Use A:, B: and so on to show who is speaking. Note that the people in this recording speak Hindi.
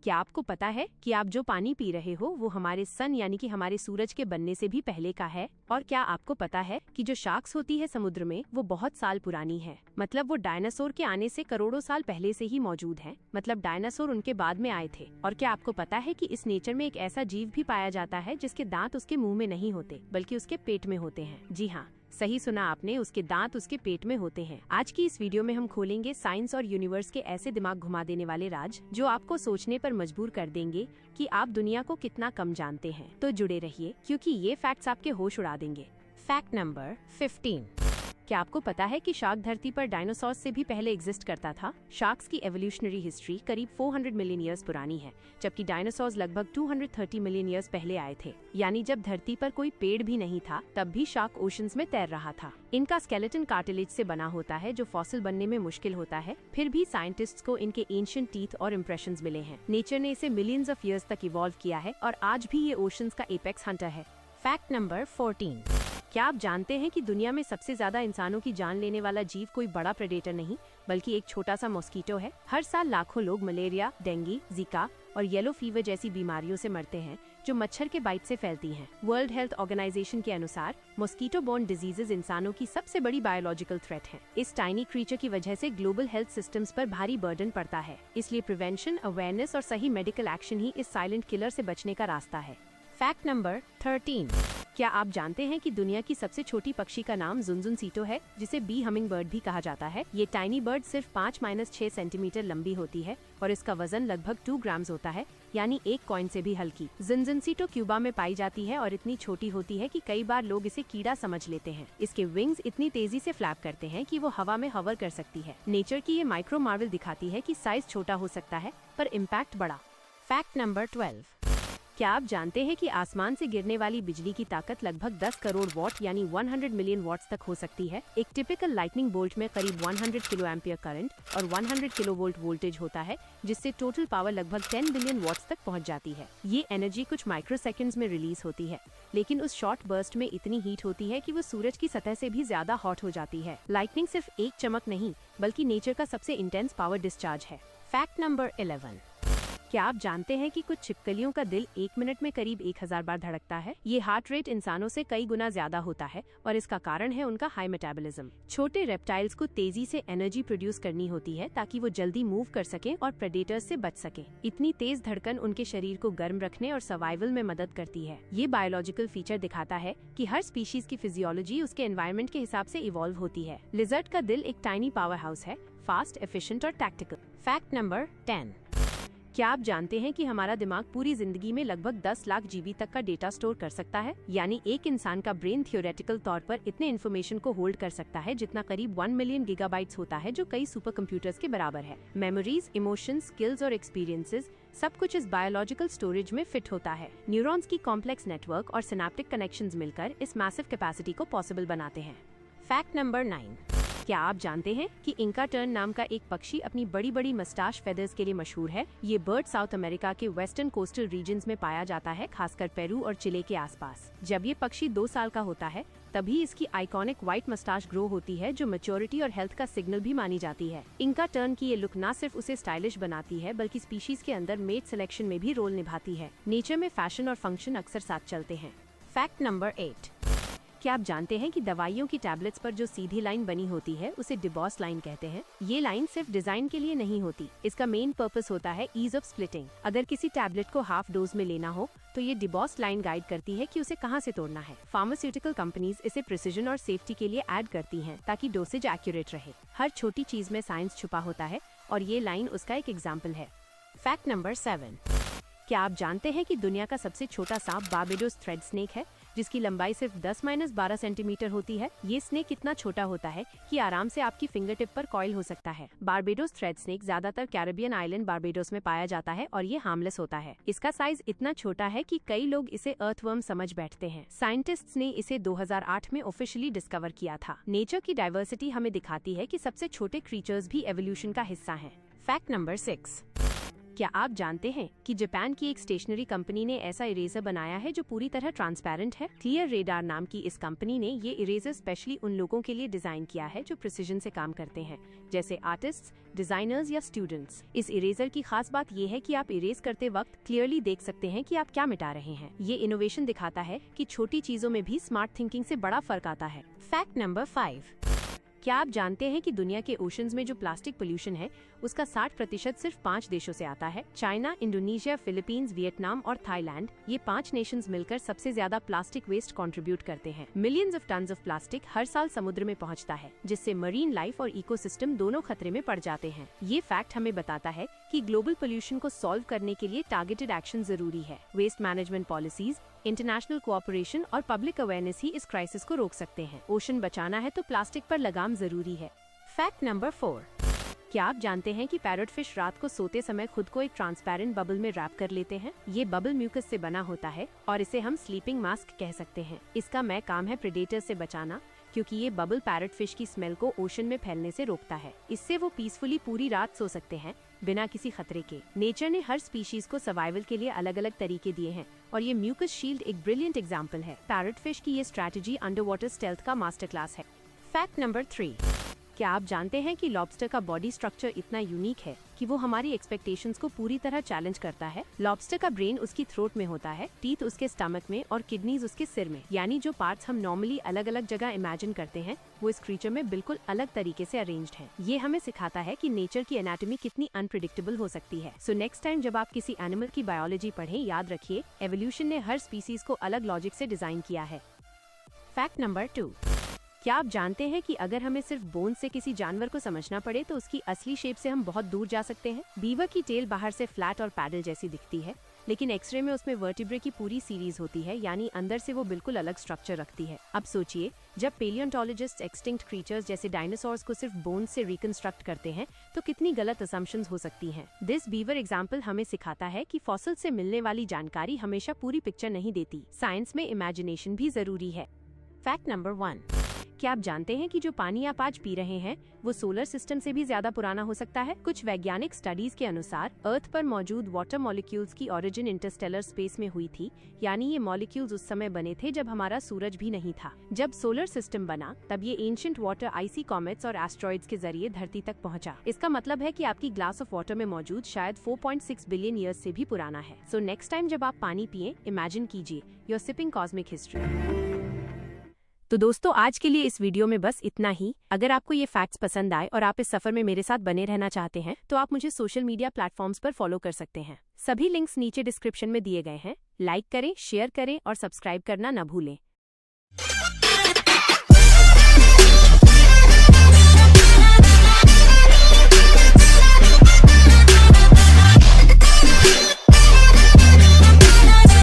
A: क्या आपको पता है कि आप जो पानी पी रहे हो वो हमारे सन यानी कि हमारे सूरज के बनने से भी पहले का है? और क्या आपको पता है कि जो शार्क्स होती है समुद्र में वो बहुत साल पुरानी है, मतलब वो डायनासोर के आने से करोड़ों साल पहले से ही मौजूद हैं, मतलब डायनासोर उनके बाद में आए थे। और क्या आपको पता है कि इस नेचर में एक ऐसा जीव भी पाया जाता है जिसके दांत उसके मुंह में नहीं होते बल्कि उसके पेट में होते हैं? जी हाँ, सही सुना आपने, उसके दांत उसके पेट में होते हैं। आज की इस वीडियो में हम खोलेंगे साइंस और यूनिवर्स के ऐसे दिमाग घुमा देने वाले राज जो आपको सोचने पर मजबूर कर देंगे कि आप दुनिया को कितना कम जानते हैं। तो जुड़े रहिए क्योंकि ये फैक्ट्स आपके होश उड़ा देंगे। Fact number 15। क्या आपको पता है कि शार्क धरती पर डायनासोर्स से भी पहले एग्जिस्ट करता था? शार्क्स की एवोल्यूशनरी हिस्ट्री करीब 400 मिलियन ईयर्स पुरानी है, जबकि डायनासोर्स लगभग 230 मिलियन ईयर्स पहले आए थे। यानी जब धरती पर कोई पेड़ भी नहीं था तब भी शार्क ओशंस में तैर रहा था। इनका स्केलेटन कार्टिलेज से बना होता है जो फॉसिल बनने में मुश्किल होता है, फिर भी साइंटिस्ट्स को इनके एंशिएंट टीथ और इम्प्रेशंस मिले हैं। नेचर ने इसे मिलियंस ऑफ ईयर्स तक इवॉल्व किया है और आज भी ये ओशंस का एपेक्स हंटर है। Fact number 14। क्या आप जानते हैं कि दुनिया में सबसे ज्यादा इंसानों की जान लेने वाला जीव कोई बड़ा प्रेडेटर नहीं बल्कि एक छोटा सा मॉस्किटो है? हर साल लाखों लोग मलेरिया, डेंगू, जीका और येलो फीवर जैसी बीमारियों से मरते हैं जो मच्छर के बाइट से फैलती हैं। वर्ल्ड हेल्थ ऑर्गेनाइजेशन के अनुसार मॉस्किटो बोर्न डिजीजेज इंसानों की सबसे बड़ी बायोलॉजिकल थ्रेट है। इस टाइनी क्रीचर की वजह से ग्लोबल हेल्थ सिस्टम्स पर भारी बर्डन पड़ता है, इसलिए प्रिवेंशन, अवेयरनेस और सही मेडिकल एक्शन ही इस साइलेंट किलर से बचने का रास्ता है। Fact number 13। क्या आप जानते हैं कि दुनिया की सबसे छोटी पक्षी का नाम जुनजुनसीटो है, जिसे बी हमिंग बर्ड भी कहा जाता है? ये टाइनी बर्ड सिर्फ 5-6 सेंटीमीटर लंबी होती है और इसका वजन लगभग 2 ग्राम्स होता है, यानी एक कॉइन से भी हल्की। जुनजुनसीटो क्यूबा में पाई जाती है और इतनी छोटी होती है कि कई बार लोग इसे कीड़ा समझ लेते हैं। इसके विंग्स इतनी तेजी से फ्लैप करते हैं कि वो हवा में हवर कर सकती है। नेचर की ये माइक्रो मार्वल दिखाती है कि साइज छोटा हो सकता है पर इम्पैक्ट बड़ा। Fact number 12। क्या आप जानते हैं कि आसमान से गिरने वाली बिजली की ताकत लगभग 10 करोड़ वॉट यानी 100 मिलियन वॉट्स तक हो सकती है? एक टिपिकल लाइटनिंग बोल्ट में करीब 100 किलो एम्पियर करंट और 100 किलो वोल्ट वोल्टेज होता है, जिससे टोटल पावर लगभग 10 बिलियन वॉट्स तक पहुंच जाती है। ये एनर्जी कुछ माइक्रो सेकंड्स में रिलीज होती है, लेकिन उस शॉर्ट बर्स्ट में इतनी हीट होती है कि वो सूरज की सतह से भी ज्यादा हॉट हो जाती है। लाइटनिंग सिर्फ एक चमक नहीं बल्कि नेचर का सबसे इंटेंस पावर डिस्चार्ज है। Fact number 11। क्या आप जानते हैं कि कुछ छिपकलियों का दिल 1 मिनट में करीब 1000 बार धड़कता है? ये हार्ट रेट इंसानों से कई गुना ज्यादा होता है और इसका कारण है उनका हाई मेटाबॉलिज्म। छोटे रेप्टाइल्स को तेजी से एनर्जी प्रोड्यूस करनी होती है ताकि वो जल्दी मूव कर सके और प्रेडेटर्स से बच सके। इतनी तेज धड़कन उनके शरीर को गर्म रखने और सर्वाइवल में मदद करती है। ये बायोलॉजिकल फीचर दिखाता है कि हर स्पीशीज की फिजियोलॉजी उसके एनवायरनमेंट के हिसाब से इवॉल्व होती है। लिजर्ड का दिल एक टाइनी पावर हाउस है, फास्ट, एफिशिएंट और टैक्टिकल। Fact number 10। क्या आप जानते हैं कि हमारा दिमाग पूरी जिंदगी में लगभग 10 लाख जीबी तक का डेटा स्टोर कर सकता है? यानी एक इंसान का ब्रेन थियोरेटिकल तौर पर इतने इन्फॉर्मेशन को होल्ड कर सकता है जितना करीब 1 मिलियन गीगाबाइट्स होता है, जो कई सुपर कंप्यूटर्स के बराबर है। मेमोरीज, इमोशंस, स्किल्स और एक्सपीरियंसेस सब कुछ इस बायोलॉजिकल स्टोरेज में फिट होता है। न्यूरॉन्स की कॉम्प्लेक्स नेटवर्क और सिनेप्टिक कनेक्शंस मिलकर इस मैसिव कैपेसिटी को पॉसिबल बनाते हैं। Fact number 9। क्या आप जानते हैं कि इंका टर्न नाम का एक पक्षी अपनी बड़ी बड़ी मस्टाश फेदर्स के लिए मशहूर है? ये बर्ड साउथ अमेरिका के वेस्टर्न कोस्टल रीजन्स में पाया जाता है, खासकर पेरू और चिले के आसपास। जब ये पक्षी 2 साल का होता है तभी इसकी आइकॉनिक व्हाइट मस्टाश ग्रो होती है, जो मैच्योरिटी और हेल्थ का सिग्नल भी मानी जाती है। इंका टर्न की ये लुक न सिर्फ उसे स्टाइलिश बनाती है बल्कि स्पीशीज के अंदर मेट सिलेक्शन में भी रोल निभाती है। नेचर में फैशन और फंक्शन अक्सर साथ चलते हैं। Fact number 8। क्या आप जानते हैं कि दवाइयों की टैबलेट्स पर जो सीधी लाइन बनी होती है उसे डिबॉस लाइन कहते हैं? ये लाइन सिर्फ डिजाइन के लिए नहीं होती, इसका मेन पर्पस होता है ईज ऑफ स्प्लिटिंग। अगर किसी टैबलेट को हाफ डोज में लेना हो तो ये डिबॉस लाइन गाइड करती है कि उसे कहां से तोड़ना है। फार्मास्यूटिकल कंपनीज इसे प्रिसीजन और सेफ्टी के लिए ऐड करती हैं ताकि डोसेज एक्यूरेट रहे। हर छोटी चीज में साइंस छुपा होता है और ये लाइन उसका एक एग्जाम्पल है। Fact number 7। क्या आप जानते हैं कि दुनिया का सबसे छोटा सांप बारबेडोस थ्रेड स्नेक है, जिसकी लंबाई सिर्फ 10-12 सेंटीमीटर होती है? ये स्नेक इतना छोटा होता है कि आराम से आपकी फिंगर टिप पर कॉइल हो सकता है। बारबेडोस थ्रेड स्नेक ज्यादातर कैरेबियन आइलैंड बारबेडोस में पाया जाता है और ये हार्मलेस होता है। इसका साइज इतना छोटा है कि कई लोग इसे अर्थवर्म समझ बैठते हैं। साइंटिस्ट्स ने इसे 2008 में ऑफिशियली डिस्कवर किया था। नेचर की डाइवर्सिटी हमें दिखाती है कि सबसे छोटे क्रीचर्स भी एवोल्यूशन का हिस्सा हैं। Fact number 6। क्या आप जानते हैं कि जापान की एक स्टेशनरी कंपनी ने ऐसा इरेजर बनाया है जो पूरी तरह ट्रांसपेरेंट है? क्लियर रेडार नाम की इस कंपनी ने ये इरेजर स्पेशली उन लोगों के लिए डिजाइन किया है जो प्रिसिजन से काम करते हैं, जैसे आर्टिस्ट्स, डिजाइनर्स या स्टूडेंट्स। इस इरेजर की खास बात ये है कि आप इरेज करते वक्त क्लियरली देख सकते हैं कि आप क्या मिटा रहे हैं। ये इनोवेशन दिखाता है कि छोटी चीजों में भी स्मार्ट थिंकिंग से बड़ा फर्क आता है। फैक्ट नंबर 5, क्या आप जानते हैं कि दुनिया के ओशंस में जो प्लास्टिक पोल्यूशन है उसका 60% सिर्फ 5 देशों से आता है? चाइना, इंडोनेशिया, फिलीपींस, वियतनाम और थाईलैंड। ये 5 नेशंस मिलकर सबसे ज्यादा प्लास्टिक वेस्ट कंट्रीब्यूट करते हैं। Millions of tons of plastic हर साल समुद्र में पहुंचता है, जिससे मरीन लाइफ और इकोसिस्टम दोनों खतरे में पड़ जाते हैं। ये फैक्ट हमें बताता है कि ग्लोबल पोल्यूशन को सॉल्व करने के लिए टारगेटेड एक्शन जरूरी है। Waste management policies, international cooperation और पब्लिक अवेयरनेस ही इस क्राइसिस को रोक सकते हैं। ओशन बचाना है तो प्लास्टिक पर लगाम जरूरी है। फैक्ट नंबर 4, क्या आप जानते हैं कि पैरट फिश रात को सोते समय खुद को एक ट्रांसपेरेंट बबल में रैप कर लेते हैं? ये बबल म्यूकस से बना होता है और इसे हम स्लीपिंग मास्क कह सकते हैं। इसका मैं काम है प्रेडेटर से बचाना, क्योंकि ये बबल पैरट फिश की स्मेल को ओशन में फैलने से रोकता है। इससे वो पीसफुली पूरी रात सो सकते हैं बिना किसी खतरे के। नेचर ने हर स्पीशीज को सर्वाइवल के लिए अलग अलग तरीके दिए हैं और ये म्यूकस शील्ड एक ब्रिलियंट एग्जाम्पल है। पैरट फिश की ये स्ट्रैटेजी अंडर वाटर स्टेल्थ का मास्टर क्लास है। फैक्ट नंबर 3, क्या आप जानते हैं कि लॉबस्टर का बॉडी स्ट्रक्चर इतना यूनिक है कि वो हमारी एक्सपेक्टेशंस को पूरी तरह चैलेंज करता है? लॉबस्टर का ब्रेन उसकी थ्रोट में होता है, टीथ उसके स्टमक में और किडनीज उसके सिर में। यानी जो पार्ट्स हम नॉर्मली अलग अलग जगह इमेजिन करते हैं वो इस क्रीचर में बिल्कुल अलग तरीके से अरेंज्ड है। ये हमें सिखाता है कि नेचर की एनाटॉमी कितनी अनप्रिडिक्टेबल हो सकती है। सो नेक्स्ट टाइम जब आप किसी एनिमल की बायोलॉजी पढ़ें, याद रखिए एवोल्यूशन ने हर स्पीसीज को अलग लॉजिक से डिजाइन किया है। फैक्ट नंबर 2, क्या आप जानते हैं कि अगर हमें सिर्फ बोन से किसी जानवर को समझना पड़े तो उसकी असली शेप से हम बहुत दूर जा सकते हैं? बीवर की टेल बाहर से फ्लैट और पैडल जैसी दिखती है, लेकिन एक्सरे में उसमें वर्टिब्रे की पूरी सीरीज होती है, यानी अंदर से वो बिल्कुल अलग स्ट्रक्चर रखती है। अब सोचिए, जब पेलियोंटोलॉजिस्ट एक्सटिंक्ट क्रीचर्स जैसे डायनासोर्स को सिर्फ बोन से रिकंस्ट्रक्ट करते हैं तो कितनी गलत असम्पशंस हो सकती हैं। दिस बीवर एग्जाम्पल हमें सिखाता है कि फॉसिल से मिलने वाली जानकारी हमेशा पूरी पिक्चर नहीं देती। साइंस में इमेजिनेशन भी जरूरी है। फैक्ट नंबर 1, क्या आप जानते हैं कि जो पानी आप आज पी रहे हैं वो सोलर सिस्टम से भी ज्यादा पुराना हो सकता है? कुछ वैज्ञानिक स्टडीज के अनुसार अर्थ पर मौजूद वाटर मॉलिक्यूल्स की ओरिजिन इंटरस्टेलर स्पेस में हुई थी, यानी ये मॉलिक्यूल्स उस समय बने थे जब हमारा सूरज भी नहीं था। जब सोलर सिस्टम बना तब ये एंशिएंट वाटर आइसी कॉमेट्स और एस्ट्रॉइड्स के जरिए धरती तक पहुंचा। इसका मतलब है कि आपकी ग्लास ऑफ वाटर में मौजूद शायद 4.6 बिलियन ईयर्स से भी पुराना है। सो नेक्स्ट टाइम जब आप पानी पिए, इमेजिन कीजिए you are sipping cosmic history. तो दोस्तों, आज के लिए इस वीडियो में बस इतना ही। अगर आपको ये फैक्ट्स पसंद आए और आप इस सफर में मेरे साथ बने रहना चाहते हैं तो आप मुझे सोशल मीडिया प्लेटफॉर्म्स पर फॉलो कर सकते हैं। सभी लिंक्स नीचे डिस्क्रिप्शन में दिए गए हैं। लाइक करें, शेयर करें और सब्सक्राइब करना न भूलें।